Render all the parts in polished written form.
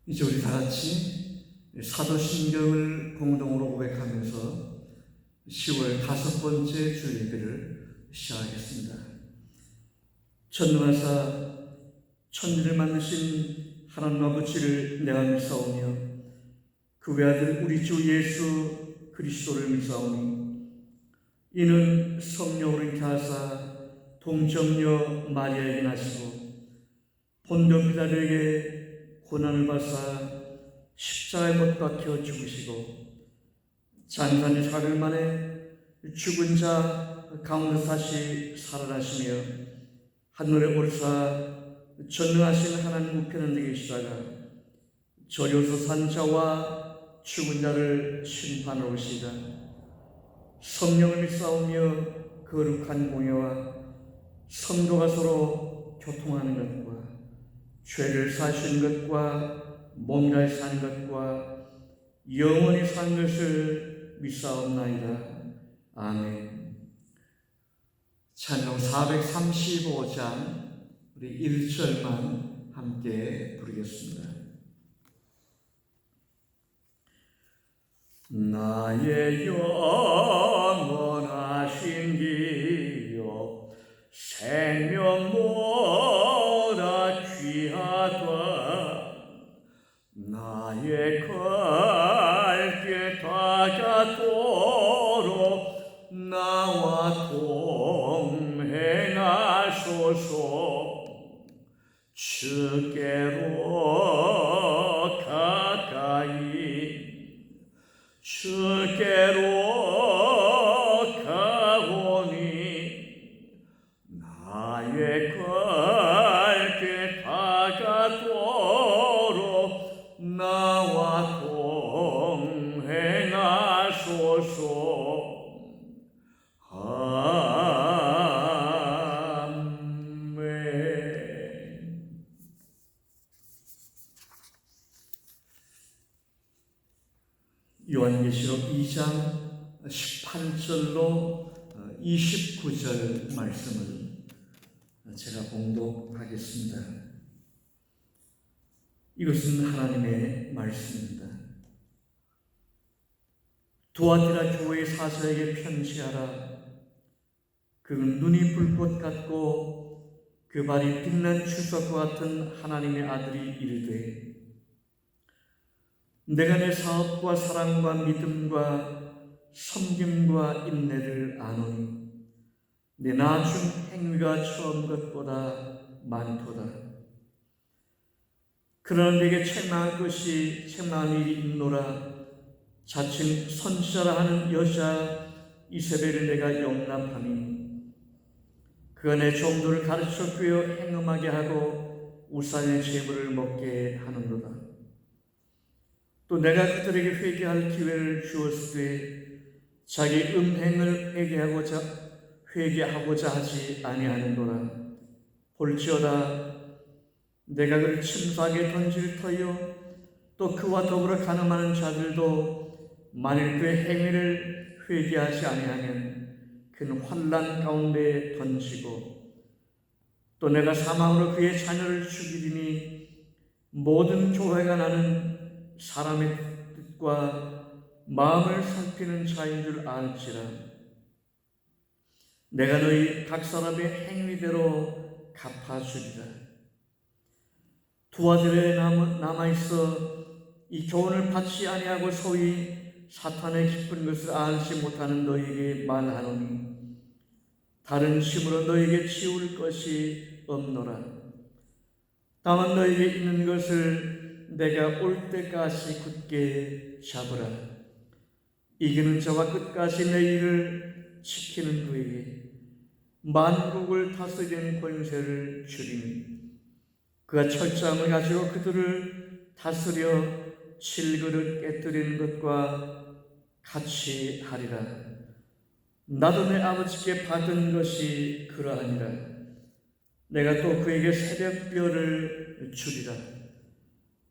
이제 우리 다 같이 사도신경을 공동으로 고백하면서 10월 5번째 주일예배를 시작하겠습니다. 전능하사 천지를 만드신 하나님 아버지를 내가 믿사오며 그 외아들 우리 주 예수 그리스도를 믿사오니 이는 성령으로 잉태하사 동정녀 마리아에게 나시고 본경 피라도에게 고난을 받사 십자가에 못 박혀 죽으시고 장사님 사흘 만에 죽은 자 가운데 다시 살아나시며 하늘에 오르사 전능하신 하나님 우편에 계시다가 저리로서 산 자와 죽은 자를 심판하러 오시다. 성령을 믿사오며 거룩한 공예와 성도가 서로 교통하는 것과 죄를 사시는 것과 몸잘 사는 것과 영원히 사는 것을 믿사옵나이다. 아멘. 찬송 435장 우리 1절만 함께 부르겠습니다. 나의 영원하신 기요 생명보다 귀하다. 나의 갈길 다가도록 나와 동행하소서. 주께로 가까이 주께로 가오니 나의 갈길 다가도록 나와 동행하소서. 아멘. 요한계시록 2장 18절로 29절 말씀을 제가 봉독하겠습니다. 이것은 하나님의 말씀입니다. 두아디라 교회의 사사에게 편지하라. 그는 눈이 불꽃 같고 그 발이 빛난 추석과 같은 하나님의 아들이 이르되 내가 내 사업과 사랑과 믿음과 섬김과 인내를 아노니 내 나중 행위가 처음 것보다 많도다. 그러나 내게 책망할 것이 책망할 일이 있노라. 자칭 선지자라 하는 여자 이세벨을 내가 용납하니 그가 내 종들을 가르쳐 꿰어 행음하게 하고 우상의 재물을 먹게 하는도다. 또 내가 그들에게 회개할 기회를 주었을 때 자기 음행을 회개하고자 하지 아니하는도라. 볼지어다 내가 그를 침사하게 던질 터이요 또 그와 더불어 간음하는 자들도 만일 그의 행위를 회개하지 아니하면 그는 환난 가운데 던지고 또 내가 사망으로 그의 자녀를 죽이리니 모든 교회가 나는 사람의 뜻과 마음을 살피는 자인 줄 알지라. 내가 너희 각 사람의 행위대로 갚아주리라. 두아들에 남아있어 이 교훈을 받지 아니하고 소위 사탄의 깊은 것을 알지 못하는 너희에게 말하노니 다른 힘으로 너희에게 치울 것이 없노라. 다만 너희에게 있는 것을 내가 올 때까지 굳게 잡으라. 이기는 자와 끝까지 내 일을 지키는 그에게 만국을 다스리는 권세를 주리니 그가 철장을 가지고 그들을 다스려 질그릇 깨뜨리는 것과 같이 하리라. 나도 내 아버지께 받은 것이 그러하니라. 내가 또 그에게 새벽별을 주리라.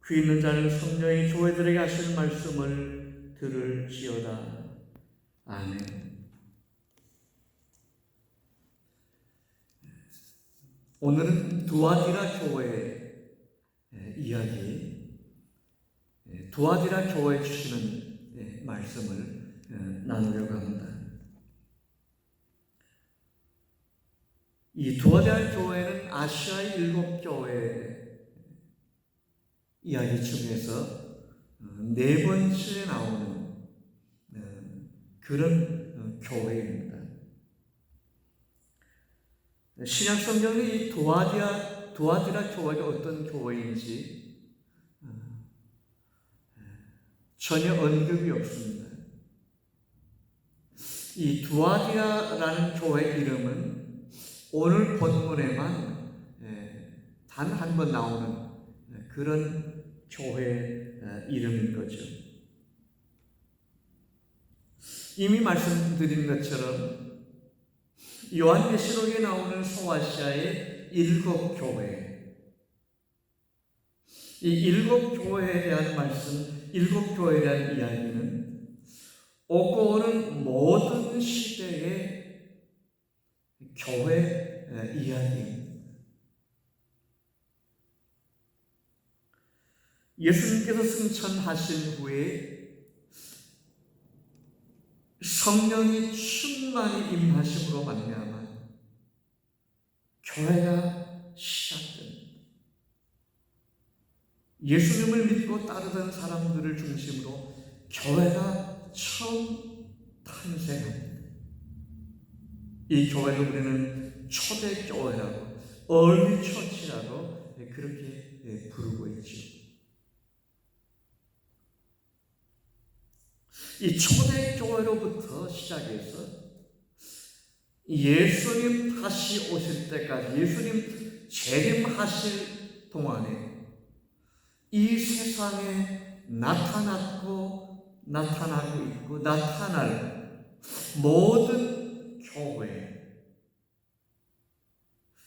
귀 있는 자는 성령이 교회들에게 하실 말씀을 들을지어다. 아멘. 오늘은 두아디라 교회의 이야기 두아디라 교회에 주시는 말씀을 나누려고 합니다. 이 두아디라 교회는 아시아의 7교회 이야기 중에서 네 번째 나오는 그런 교회입니다. 신약 성경에 이 두아디라 교회가 어떤 교회인지 전혀 언급이 없습니다. 이 두아디라라는 교회 이름은 오늘 본문에만 단 한 번 나오는 그런 교회 이름인 거죠. 이미 말씀드린 것처럼 요한계시록에 나오는 소아시아의 7교회, 이 7교회에 대한 말씀, 7교회에 대한 이야기는 오고 오는 모든 시대의 교회 이야기입니다. 예수님께서 승천하신 후에 성령이 충만히 임하심으로 말미암아 교회가 시작됩니다. 예수님을 믿고 따르던 사람들을 중심으로 교회가 처음 탄생합니다. 이 교회를 우리는 초대교회라고, 얼리처치라고 그렇게 부르고 있죠. 이 초대교회로부터 시작해서 예수님 다시 오실 때까지, 예수님 재림하실 동안에 이 세상에 나타나고 있고 나타날 모든 교회,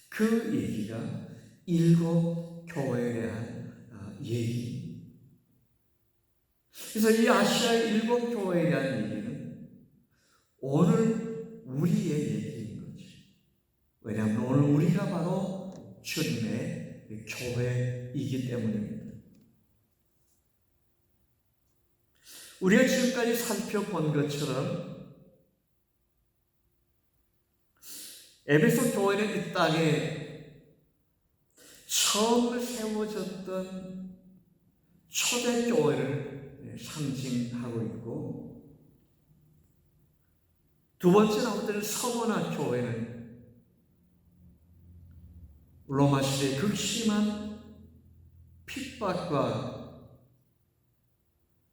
그 얘기가 7교회에 대한 얘기입니다. 그래서 이 아시아의 7교회에 대한 얘기는 오늘 우리의 얘기인 거죠. 왜냐하면 오늘 우리가 바로 주님의 교회이기 때문입니다. 우리가 지금까지 살펴본 것처럼 에베소 교회는 이 땅에 처음 세워졌던 초대교회를 상징하고 있고, 두 번째 나오는 서머나 교회는 로마 시대의 극심한 핍박과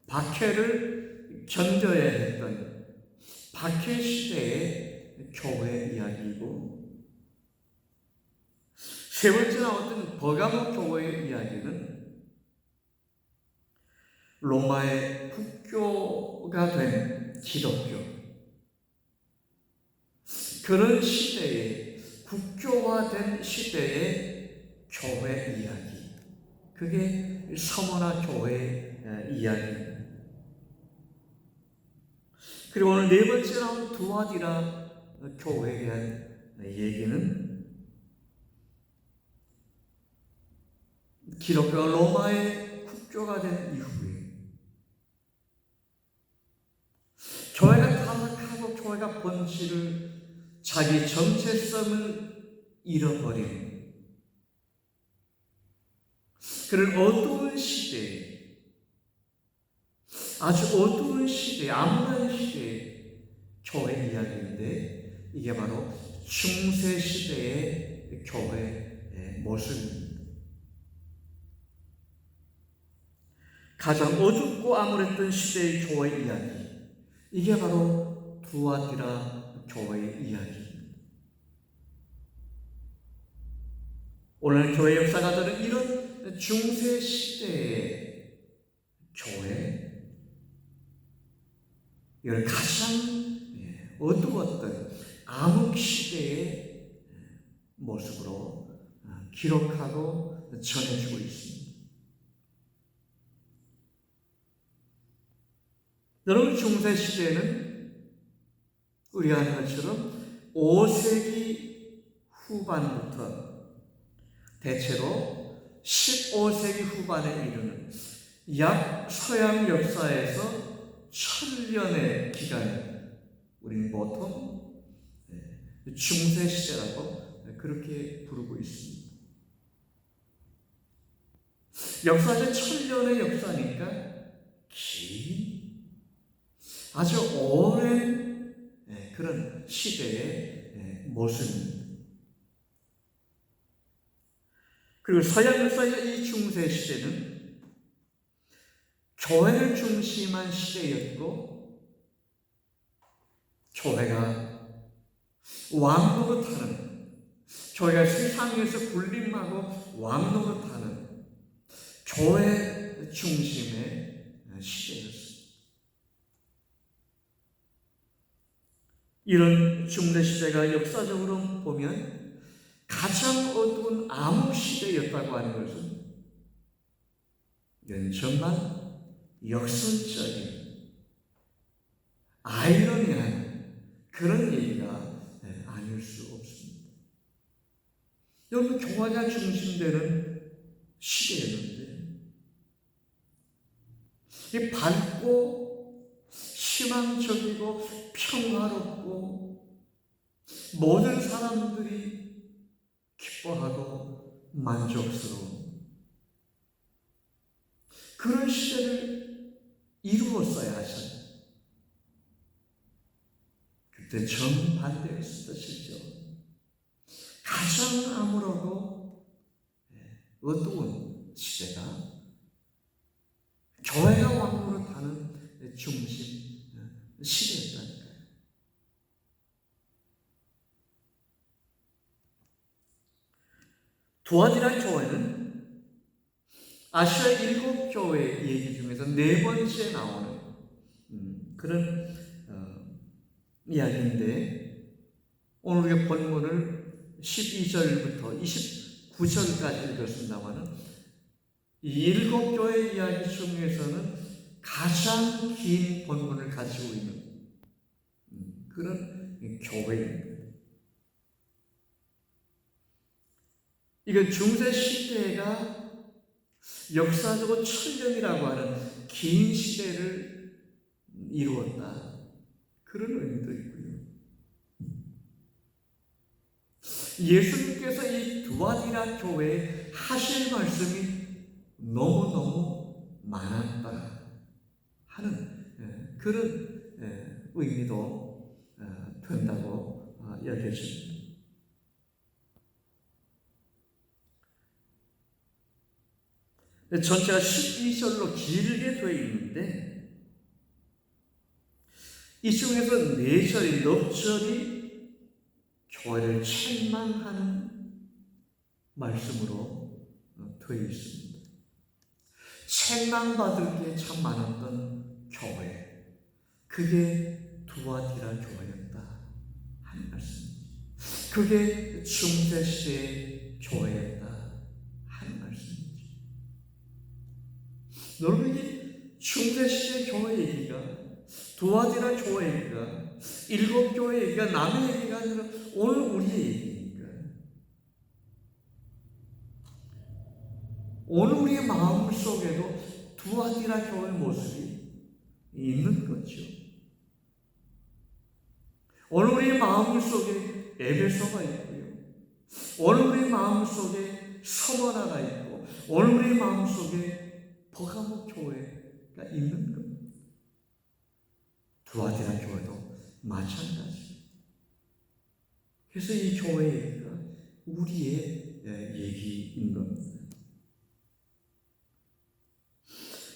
박해를 견뎌야 했던 박해 시대의 교회 이야기이고, 세 번째 나왔던 버가모 교회의 이야기는 로마의 국교가 된 기독교, 그런 시대에 국교화된 시대의 교회 이야기, 그게 서머나 교회 이야기입니다. 그리고 오늘 네 번째 나온 두아디라 교회에 대한 얘기는 기독교가 로마의 국교가 된 이후에 교회가 타락하고 교회가 본질을, 자기 정체성을 잃어버린 그런 어두운 시대에, 아주 어두운 시대에, 암울한 시대의 교회 이야기인데, 이게 바로 중세 시대의 교회의 모습입니다. 가장 어둡고 암울했던 시대의 교회 이야기, 이게 바로 두아디라 교회의 이야기입니다. 오늘 교회 역사가들은 이런 중세 시대의 교회, 이걸 가장 어두웠던 암흑 시대의 모습으로 기록하고 전해주고 있습니다. 여러분, 중세 시대는 우리가 아는 것처럼 5세기 후반부터 대체로 15세기 후반에 이르는 약 서양 역사에서 1000년의 기간, 우리는 보통 중세 시대라고 그렇게 부르고 있습니다. 역사적 1000년의 역사니까 긴, 아주 오랜 그런 시대의 모습입니다. 그리고 서양 역사의 이 중세 시대는 교회를 중심한 시대였고, 교회가 왕노릇하는, 교회가 세상에서 군림하고 왕노릇하는 교회 중심의 시대였습니다. 이런 중세 시대가 역사적으로 보면 가장 어두운 암흑 시대였다고 하는 것은 이건 정말 역설적인 아이러니한 그런 얘기가 아닐 수 없습니다. 여러분, 교회가 중심되는 시대였는데 이 밝고 희망적이고 평화롭고 모든 사람들이 기뻐하고 만족스러운 그런 시대를 이루었어야 하셨다. 그때 정반대였습니다. 실제로 가장 암울하고 어두운 시대가 교회가 왕노릇하는 중심 시대였다니까요. 두아디라 교회는 아시아 7교회 얘기 중에서 4번째 나오는 그런 이야기인데, 오늘 우리가 본문을 12절부터 29절까지 읽었습니다만 이 7교회 이야기 중에서는 가장 긴 본문을 가지고 있는 그런 교회입니다. 이건 중세 시대가 역사적으로 1000년이라고 하는 긴 시대를 이루었다, 그런 의미도 있고요. 예수님께서 이 두아디라 교회에 하실 말씀이 너무너무 많았다 하는 그런 의미도 된다고 여겨집니다. 전체가 12절로 길게 되어 있는데 이 중에서 4절이, 넉절이 교회를 책망하는 말씀으로 되어 있습니다. 책망받을 게 참 많았던 교회, 그게 두아디라 교회였다 하는 말씀입니다. 그게 중세시대의 교회였다 하는 말씀입니다. 여러분, 이 중세시대 교회 얘기가, 두아디라 교회 얘기가, 7교회 얘기가 남의 얘기가 아니라 오늘 우리의 얘기니까, 오늘 우리의 마음 속에도 두아디라 교회 모습이 있는 거죠. 오늘 우리의 마음 속에 에베소가 있고요, 오늘 우리의 마음 속에 서머나가 있고, 오늘 우리의 마음 속에 버가모 교회가 있는 겁니다. 두아디라 교회도 마찬가지. 그래서 이 교회 얘기가 우리의 얘기인 겁니다.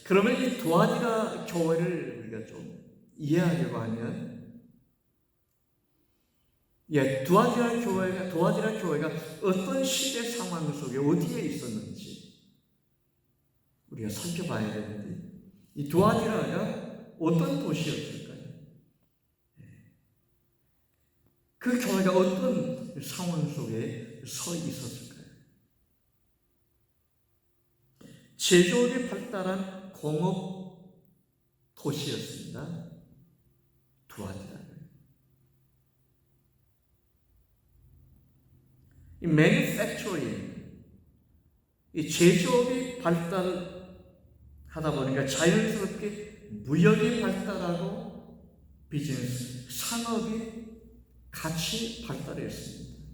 그러면 이 두아디라 교회를 우리가 좀 이해하려고 하면, 두아디라 교회가 어떤 시대 상황 속에 어디에 있었는지 우리가 살펴봐야 되는데, 이 두아디라가 어떤 도시였을까요? 그 교회가 어떤 상황 속에 서 있었을까요? 제조업이 발달한 공업 도시였습니다. 두아디라는. 이 manufacturing, 이 제조업이 발달한 하다 보니까 자연스럽게 무역이 발달하고 비즈니스, 산업이 같이 발달했습니다.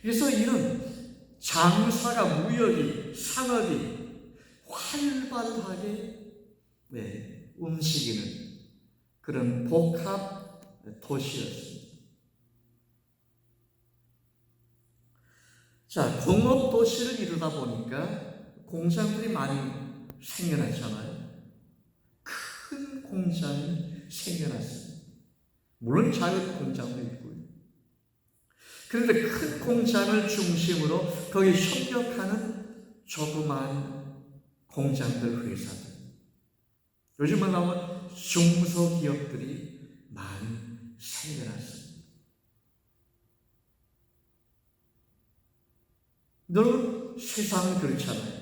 그래서 이런 장사가, 무역이, 산업이 활발하게 움직이는 그런 복합 도시였습니다. 자, 공업 도시를 이루다 보니까 공장들이 많이 생겨났잖아요. 큰 공장이 생겨났습니다. 물론 작은 공장도 있고요. 그런데 큰 공장을 중심으로 거기 협력하는 조그만 공장들, 회사들, 요즘 말하면 중소기업들이 많이 생겨났습니다. 여러분, 세상은 그렇잖아요.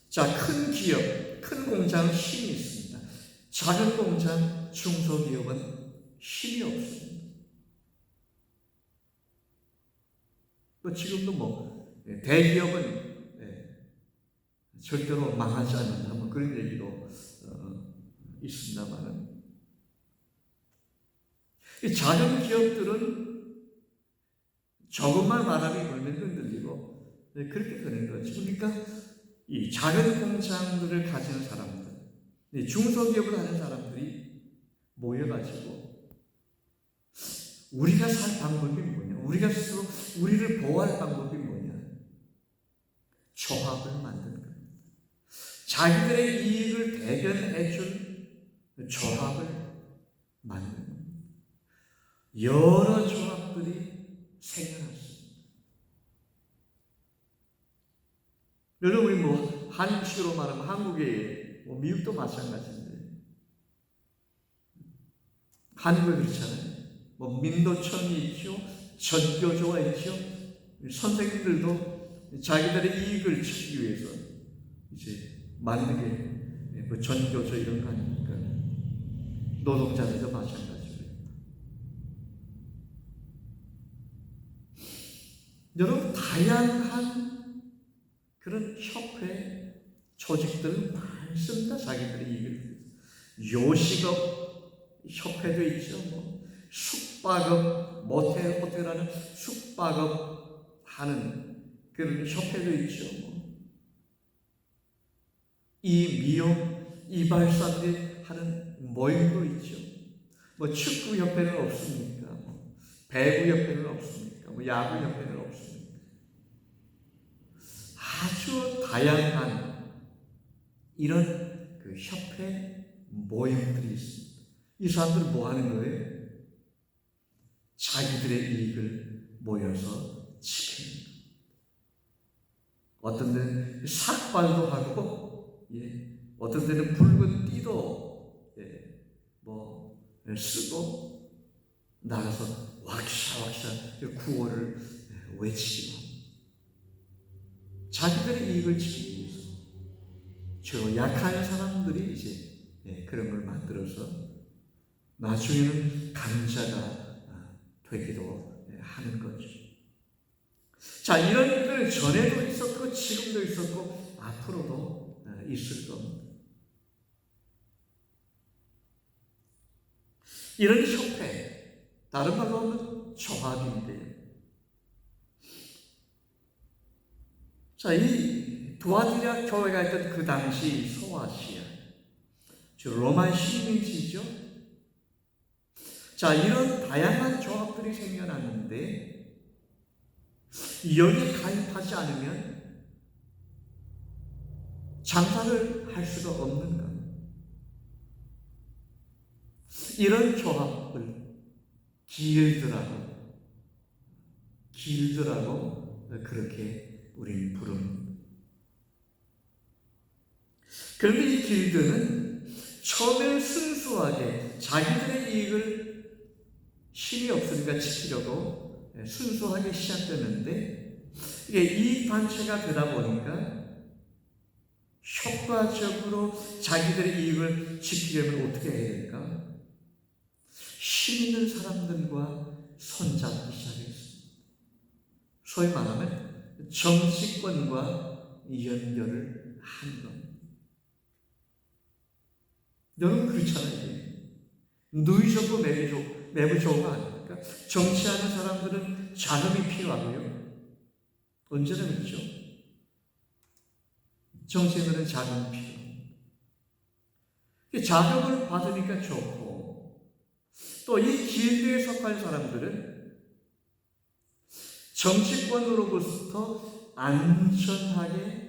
자, 큰 기업, 큰 공장은 힘이 있습니다. 작은 공장, 중소기업은 힘이 없습니다. 또 지금도 대기업은 절대로 망하지 않는다, 그런 얘기도 있습니다만, 이 작은 기업들은 조금만 바람이 불면 흔들리고 그렇게 되는 거죠. 그러니까 이 작은 공장들을 가지는 사람들, 중소기업을 하는 사람들이 모여가지고 우리가 살 방법이 뭐냐, 우리가 스스로 우리를 보호할 방법이 뭐냐, 조합을 만드는 겁니다. 자기들의 이익을 대변해줄 조합을 만드는 겁니다. 여러 조합들이 생겨났습니다. 여러분, 우리 한식으로 말하면 한국에 미국도 마찬가지인데, 한국에 그렇잖아요. 민노총이 있죠, 전교조가 있죠. 선생님들도 자기들의 이익을 지키기 위해서 이제 만든 게 전교조 이런 거 아닙니까? 노동자들도 마찬가지고요. 여러분, 다양한 그런 협회, 조직들 많습니다. 자기들의 이익을. 요식업 협회도 있죠. 숙박업, 모텔, 호텔하는 숙박업 하는 그런 협회도 있죠. 이 미용, 이발사들이 하는 모임도 있죠. 축구협회는 없습니까? 배구협회는 없습니까? 야구협회는 없습니까? 아주 다양한 이런 그 협회 모임들이 있습니다. 이 사람들은 뭐 하는 거예요? 자기들의 이익을 모여서 지키는 거예요. 어떤 데는 삭발도 하고, 어떤 데는 붉은 띠도 쓰고 나가서 왁샤왁샤 구호를 외치고, 자기들의 이익을 지키기 위해서 저 약한 사람들이 이제 그런 걸 만들어서 나중에는 강자가 되기도 하는 거죠. 자, 이런 일들은 전에도 있었고 지금도 있었고 앞으로도 있을 겁니다. 이런 협회, 다른 말로 하면 조합인데요. 자, 이 두아디라 교회가 있던 그 당시 소아시아, 즉 로마 식민지죠. 자, 이런 다양한 조합들이 생겨났는데 여기에 가입하지 않으면 장사를 할 수가 없는 것. 이런 조합을 길드라고 그렇게 우리는 부릅니다. 그런데 이 길드는 처음에 순수하게 자기들의 이익을 힘이 없으니까 지키려고 순수하게 시작됐는데, 이게 이 단체가 되다 보니까 효과적으로 자기들의 이익을 지키려면 어떻게 해야 될까? 힘 있는 사람들과 손잡기 시작했습니다. 소위 말하면 정치권과 연결을 한 겁니다. 여러분 그렇잖아요. 누이 좋고 매부 좋은 거 아닙니까? 정치하는 사람들은 자금이 필요하고요. 언제나 그렇죠. 정치인들은 자금이 필요합니다. 자금을 받으니까 좋고, 또 이 길드에 속한 사람들은 정치권으로부터 안전하게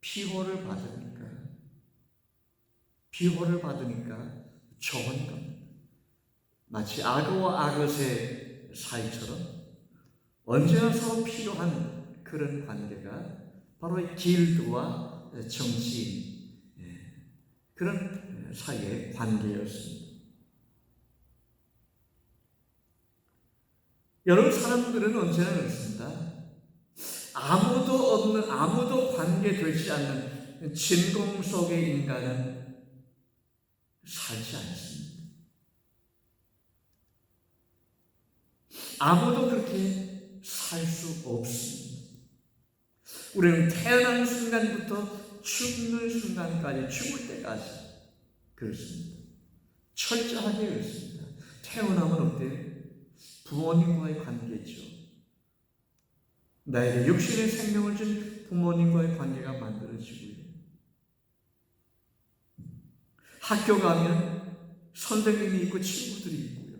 비호를 받으니까 좋은 겁니다. 마치 악어와 악어의 사이처럼 언제나 서로 필요한 그런 관계가 바로 이 길드와 정치인, 그런 사이의 관계였습니다. 여러분, 사람들은 언제나 그렇습니다. 아무도 관계되지 않는 진공 속의 인간은 살지 않습니다. 아무도 그렇게 살 수 없습니다. 우리는 태어난 순간부터 죽는 순간까지, 죽을 때까지 그렇습니다. 철저하게 그렇습니다. 태어나면 어때요? 부모님과의 관계죠. 나에게 육신의 생명을 준 부모님과의 관계가 만들어지고요. 학교 가면 선생님이 있고 친구들이 있고요.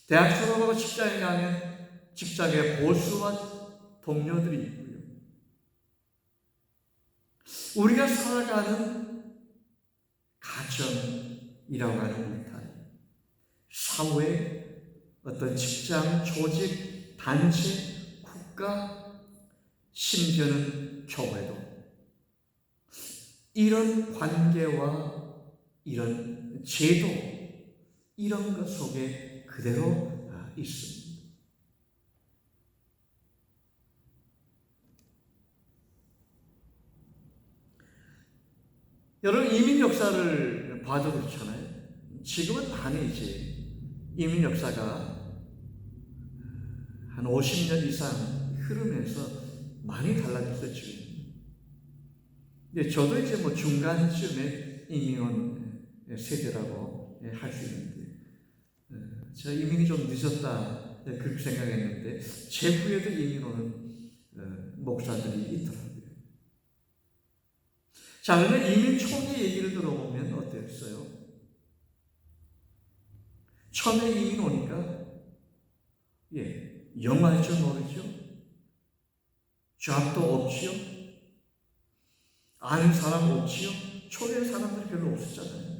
대학 졸업하고 직장에 가면 직장의 보스와 동료들이 있고요. 우리가 살아가는 가정이라고 하는 울타리, 사회, 어떤 직장, 조직, 단체, 국가, 심지어는 교회도 이런 관계와 이런 제도, 이런 것 속에 그대로 있습니다. 여러분, 이민 역사를 봐도 그렇잖아요. 지금은 많이 이제 이민 역사가 한 50년 이상 흐르면서 많이 달라졌어요, 지금. 근데 저도 이제 뭐 중간쯤에 이민원 세대라고 할 수 있는데, 제가 이민이 좀 늦었다 그렇게 생각했는데, 제 후에도 이민 오는 목사들이 있더라고요. 자, 그런데 이민 초기 얘기를 들어보면 어땠어요? 처음에 이민 오니까, 영어할 줄 모르죠? 잡도 없지요? 아는 사람 없지요? 초대 사람들이 별로 없었잖아요.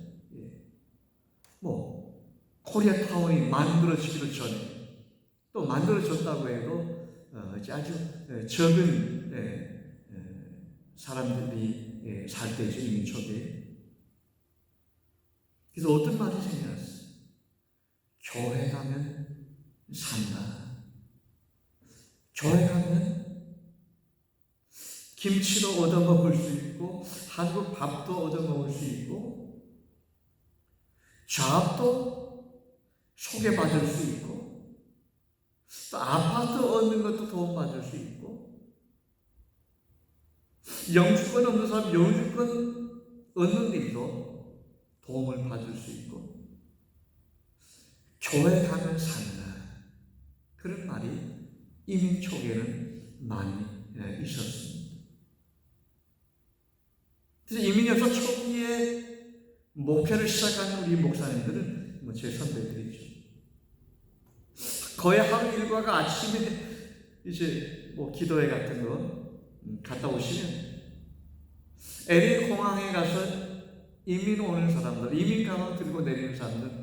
코리아타운이 만들어지기도 전에, 또 만들어졌다고 해도 아주 적은 사람들이 살 때죠, 이민 초기에. 그래서 어떤 말이 생겨났어요? 교회 가면 산다. 교회 가면 김치도 얻어먹을 수 있고, 한국 밥도 얻어먹을 수 있고, 잡도 소개받을 수 있고, 또 아파트 얻는 것도 도움받을 수 있고, 영주권 없는 사람 영주권 얻는 일도 도움을 받을 수 있고, 교회 가면 산다. 그런 말이 이민 초기에는 많이 있었습니다. 그래서 이민 역사 초기에 목회를 시작한 우리 목사님들은 제 선배들이죠. 거의 하루 일과가 아침에 이제 기도회 같은 거 갔다 오시면 LA 공항에 가서 이민 오는 사람들, 이민 가방 들고 내리는 사람들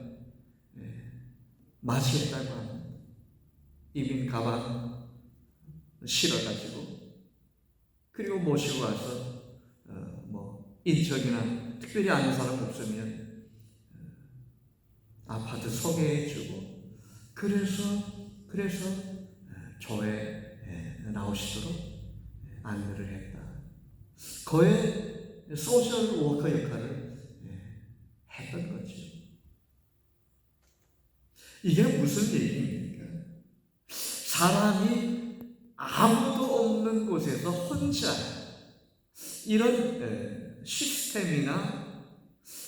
맞이했다고 합니다. 이민 가방 실어가지고, 그리고 모시고 와서 인적이나 특별히 아는 사람 없으면 아파트 소개해주고, 그래서 교회에 나오시도록 안내를 했다. 거의 소셜 워커 역할을 했던 거죠. 이게 무슨 얘기입니까? 사람이 혼자 이런 시스템이나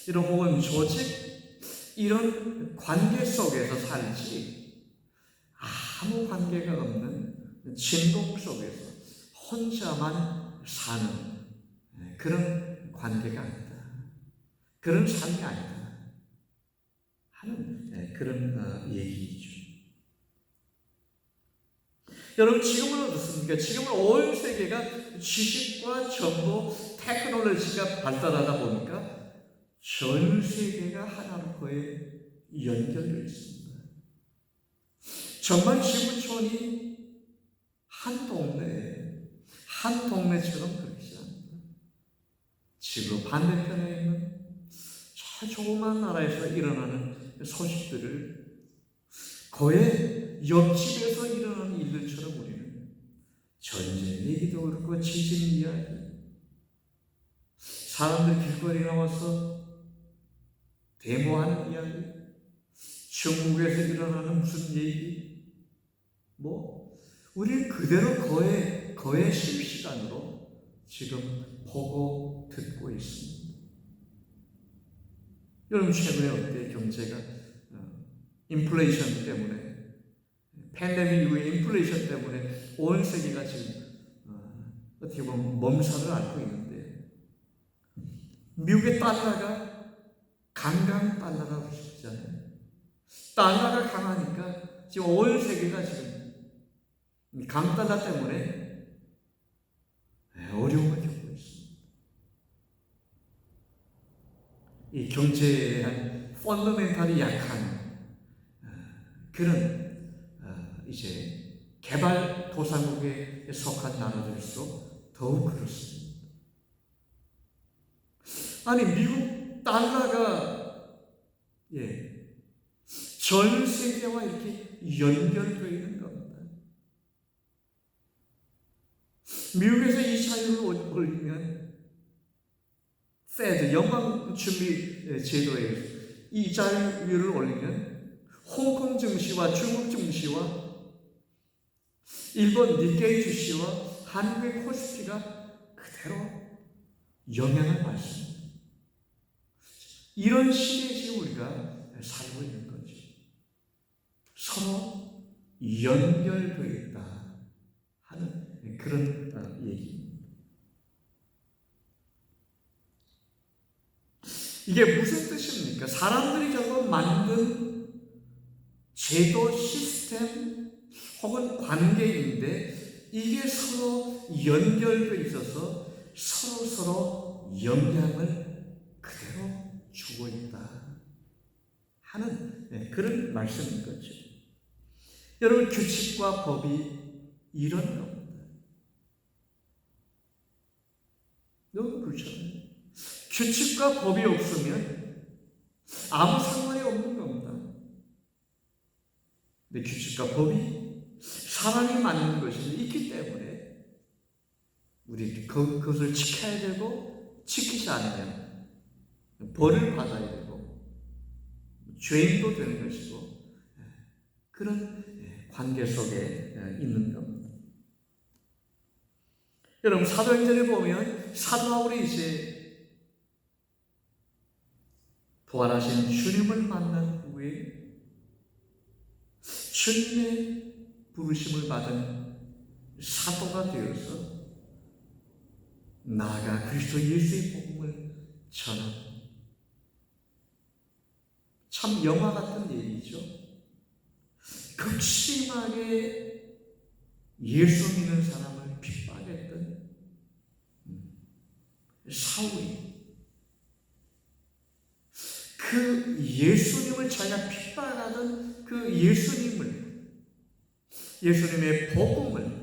이런 혹은 조직, 이런 관계 속에서 살지, 아무 관계가 없는 진동 속에서 혼자만 사는 그런 관계가 아니다, 그런 삶이 아니다 하는 그런 얘기이죠. 여러분, 지금은 어떻습니까? 지금은 온 세계가 지식과 정보, 테크놀로지가 발달하다 보니까 전 세계가 하나로 거의 연결되어 있습니다. 정말 지구촌이 한 동네처럼 그렇지 않습니다. 지구 반대편에 있는 저 조그만 나라에서 일어나는 소식들을 거의 옆집에서 일어나는 일들처럼 우리는 전쟁 얘기도 그렇고, 지진 이야기, 사람들 길거리 나와서 데모하는 이야기, 중국에서 일어나는 무슨 얘기, 우리는 그대로 거의 실시간으로 지금 보고 듣고 있습니다. 여러분, 최근에 어때? 경제가 인플레이션 때문에, 팬데믹 이후에 인플레이션 때문에 온 세계가 지금 어떻게 보면 몸살을 앓고 있는데, 미국의 달러가 강강 달러라고 하셨잖아요. 달러가 강하니까 지금 온 세계가 지금 강달러 때문에 어려움을 겪고 있습니다. 이 경제에 대한 펀더멘탈이 약한 그런 이제 개발도상국에 속한 나라들일수록 더욱 그렇습니다. 아니, 미국 달러가 전 세계와 이렇게 연결되어 있는 겁니다. 미국에서 이자율을 올리면 페드, 연방준비 제도에 이자율을 올리면 홍콩 증시와 중국 증시와 일본 니케이 주시와 한국의 코스피가 그대로 영향을 받습니다. 이런 시대에 지금 우리가 살고 있는 거죠. 서로 연결되어 있다 하는 그런 얘기입니다. 이게 무슨 뜻입니까? 사람들이 결국 만든 제도, 시스템 혹은 관계인데, 이게 서로 연결되어 있어서 서로 영향을 그대로 주고 있다 하는 그런 말씀인 거죠. 여러분, 규칙과 법이 이런 겁니다. 너무 그렇잖아요. 규칙과 법이 없으면 아무 상관이 없는 겁니다. 근데 규칙과 법이 사람이 만든 것이 있기 때문에 우리 그것을 지켜야 되고, 지키지 않으면 벌을 받아야 되고 죄인도 되는 것이고, 그런 관계 속에 있는 겁니다. 여러분, 사도행전에 보면 사도 바울이 이제 부활하신 주님을 만난 후에 주님의 부르심을 받은 사도가 되어서 나아가 그리스도 예수의 복음을 전하고, 참 영화 같은 일이죠. 극심하게 예수 믿는 사람을 핍박했던 사울이 그 예수님을 자기가 핍박하던 그 예수님의 복음을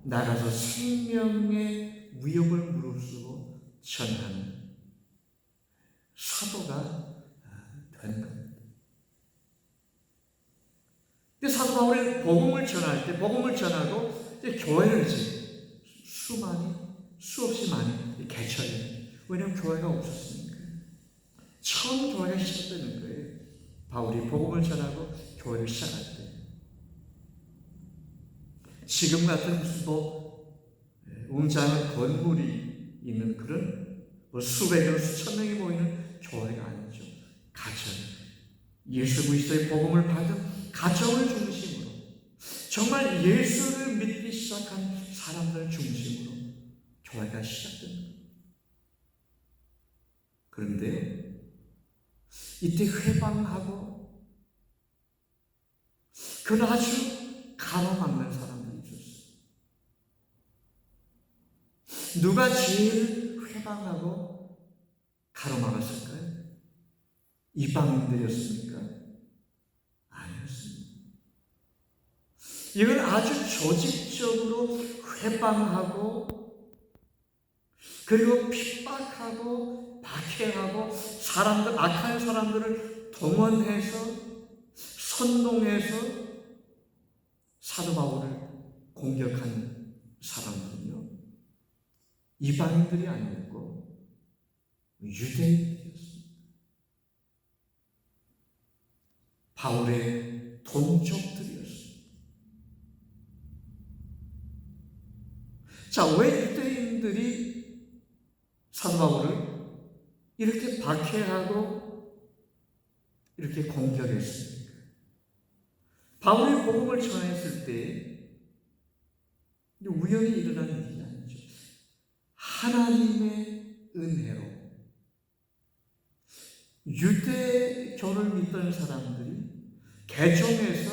나가서 생명의 위협을 무릅쓰고 전하는 사도가 된 겁니다. 근데 사도 바울이 복음을 전할 때, 복음을 전하고 이제 교회를 이제 수없이 많이 개척해요. 왜냐하면 교회가 없었으니까. 처음 교회가 시작되는 거예요. 바울이 복음을 전하고 교회를 시작할 때. 지금 같은 무슨 웅장한 건물이 있는 그런 수백여 수천 명이 모이는 교회가 아니죠. 가정, 예수 그리스도의 복음을 받은 가정을 중심으로 정말 예수를 믿기 시작한 사람들 중심으로 교회가 시작됩니다. 그런데 이때 회방하고 그걸 아주 가로막는 사람들이 있었어요. 누가 제일 회방하고 가로막았을까요? 이방인들이었습니까? 아니었습니다. 이건 아주 조직적으로 회방하고 그리고 핍박하고 박해하고 악한 사람들을 동원해서 선동해서 사도 바울을 공격한 사람들은요, 이방인들이 아니었고 유대인들이었습니다. 바울의 동족들이었습니다. 자, 왜 유대인들이 사도 바울을 이렇게 박해하고 이렇게 공격했습니까? 바울이 복음을 전했을 때 우연히 일어난 일이 아니죠. 하나님의 은혜로 유대교를 믿던 사람들이 개종해서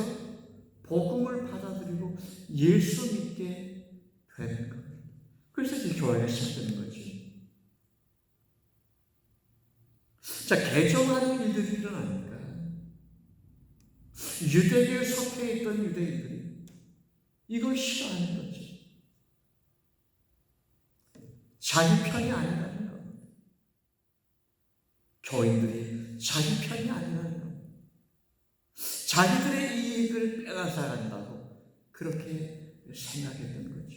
복음을 받아들이고 예수 믿게 되는 겁니다. 그래서 이제 교회가 시작되는 거죠. 자, 개종하는 일들이 일어나니까 유대교에 속해 있던 유대인들이 이걸 싫어하는 거죠. 자기 편이 아니라는 겁니다. 교인들이 자기 편이 아니라는 겁니다. 자기들의 이익을 빼앗아 간다고 그렇게 생각했던 거죠.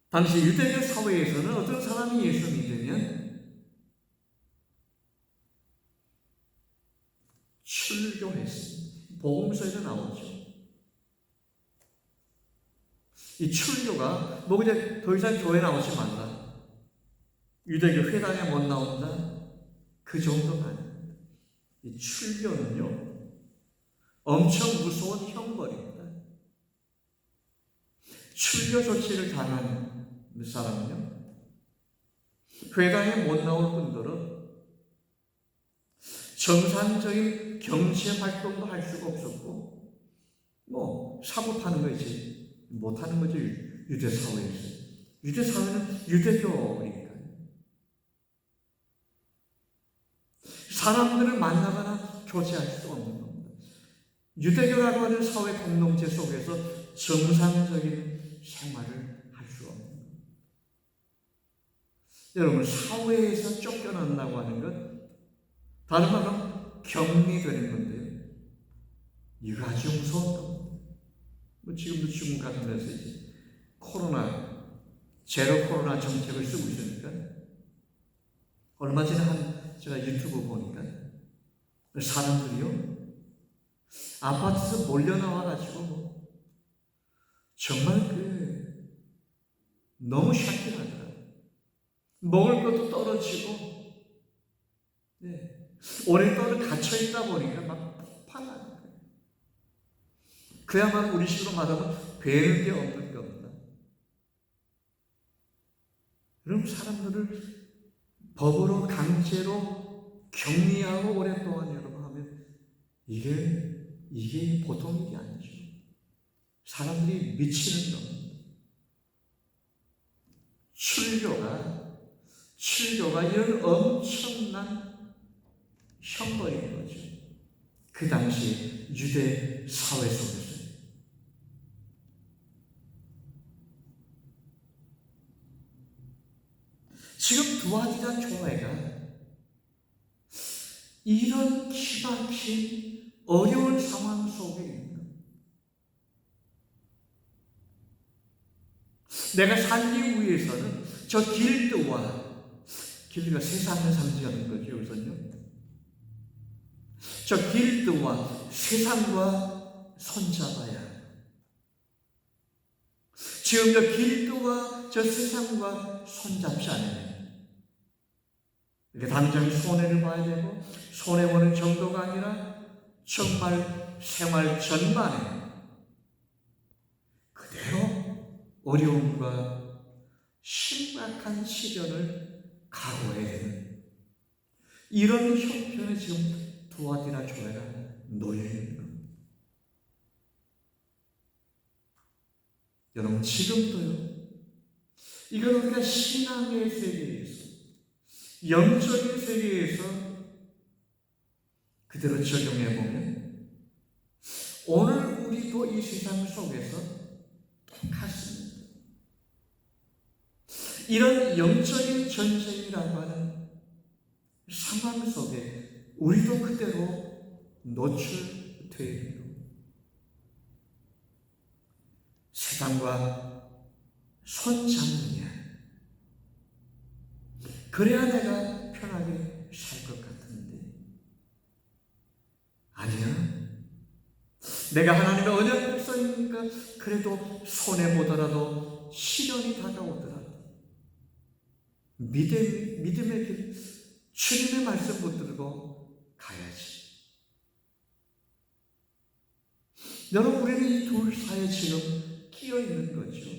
당시 유대교 사회에서는 어떤 사람이 예수 믿으면 출교했습니다. 복음서에도 나오죠. 이 출교가 그냥 더 이상 교회 나오지 말라, 유대교 회당에 못 나온다, 그 정도가 아닙니다. 이 출교는요, 엄청 무서운 형벌입니다. 출교 조치를 당한 사람은요, 회당에 못 나올 뿐더러 정상적인 경제 활동도 할 수가 없었고, 사고 파는 거지 못하는 거죠. 유대 사회에서. 유대 사회는 유대교니까 사람들을 만나거나 교제할 수 없는 겁니다. 유대교라고 하는 사회 공동체 속에서 정상적인 생활을 할 수 없는 겁니다. 여러분, 사회에서 쫓겨난다고 하는 것, 다른 말로 격리되는 건데요, 이거 아주 무서운 겁니다. 지금도 중국 같은 데서 이제 제로 코로나 정책을 쓰고 있으니까, 얼마 전에 제가 유튜브 보니까 사람들이요, 아파트에서 몰려 나와가지고 정말 너무 샤킹하더라고요. 먹을 것도 떨어지고, 오랫동안 갇혀있다 보니까 막 폭발하는 거예요. 그야말로 우리 식으로 말하면 배는 게 없는 겁니다. 그럼 사람들을 법으로 강제로 격리하고 오랫동안 여러분 하면 이게 보통 일이 아니죠. 사람들이 미치는 겁니다. 출교가 이런 엄청난 형벌인 거죠. 그 당시 유대 사회 속에서. 지금 두아디라 교회가 이런 기막힌 어려운 상황 속에 있는 겁니다. 내가 살기 위해서는 저 길드가 세상을 상징하는 거죠. 우선요, 저 길드와 세상과 손잡아야 해요. 지금 저 길드와 저 세상과 손잡지 않으면 이렇게 당장 손해를 봐야 되고, 손해보는 정도가 아니라 정말 생활 전반에 그대로 어려움과 심각한 시련을 각오해야 되는 이런 형편에 지금 두아디라 교회가 놓여 있는 겁니다. 여러분, 지금도요, 이건 우리가 신앙의 세계에서, 영적인 세계에서 그대로 적용해 보면 오늘 우리도 이 세상 속에서 똑같습니다. 이런 영적인 전쟁이라고 하는 상황 속에 우리도 그대로 노출되어 있는 겁니다. 세상과 손잡느냐, 그래야 내가 편하게 살 것 같은데, 아니야, 내가 하나님의 언약 백성이니까 그래도 손해보더라도 시련이 다가오더라도 믿음의 길, 주님의 말씀 붙들고 가야지. 여러분, 우리는 이 둘 사이에 지금 끼어 있는 거죠.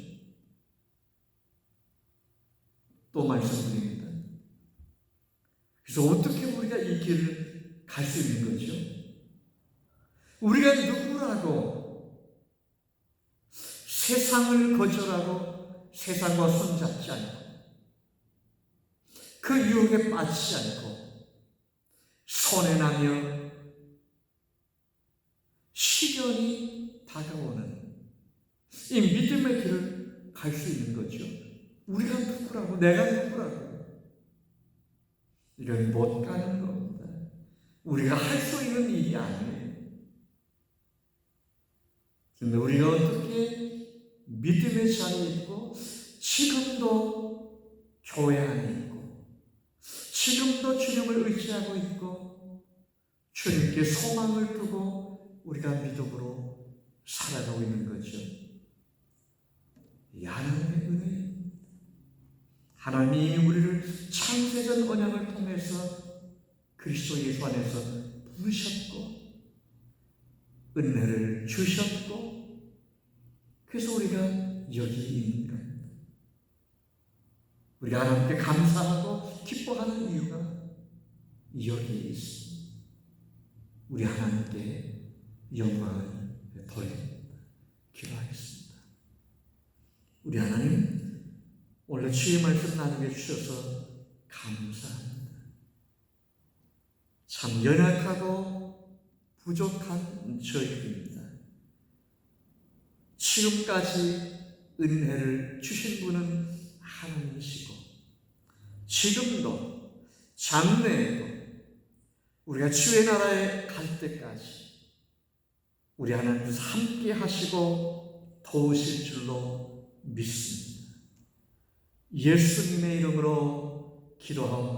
또 말씀드립니다. 그래서 어떻게 우리가 이 길을 갈 수 있는 거죠? 우리가 누구라고 세상을 거절하고 세상과 손잡지 않고 그 유혹에 빠지지 않고 손해나며 시련이 다가오는 이 믿음의 길을 갈 수 있는 거죠. 우리가 누구라고, 내가 누구라고, 이건 못 가는 겁니다. 우리가 할 수 있는 일이 아니에요. 근데 우리가 어떻게 믿음의 자리에 있고, 지금도 교회 안에 있고, 지금도 주님을 의지하고 있고, 주님께 소망을 두고 우리가 믿음으로 살아가고 있는 거죠. 이 하나님의 은혜입니다. 하나님이 우리를 창세전 언약을 통해서 그리스도 예수 안에서 부르셨고 은혜를 주셨고, 그래서 우리가 여기 있는 겁니다. 우리가 하나님께 감사하고 기뻐하는 이유가 여기에 있습니다. 우리 하나님께 영광을 돌립니다. 기도하겠습니다. 우리 하나님, 오늘 주의 말씀 나누게 주셔서 감사합니다. 참 연약하고 부족한 저희들입니다. 지금까지 은혜를 주신 분은 하나님이시고, 지금도 장래에도 우리가 주의 나라에 갈 때까지 우리 하나님께서 함께 하시고 도우실 줄로 믿습니다. 예수님의 이름으로 기도하옵나이다.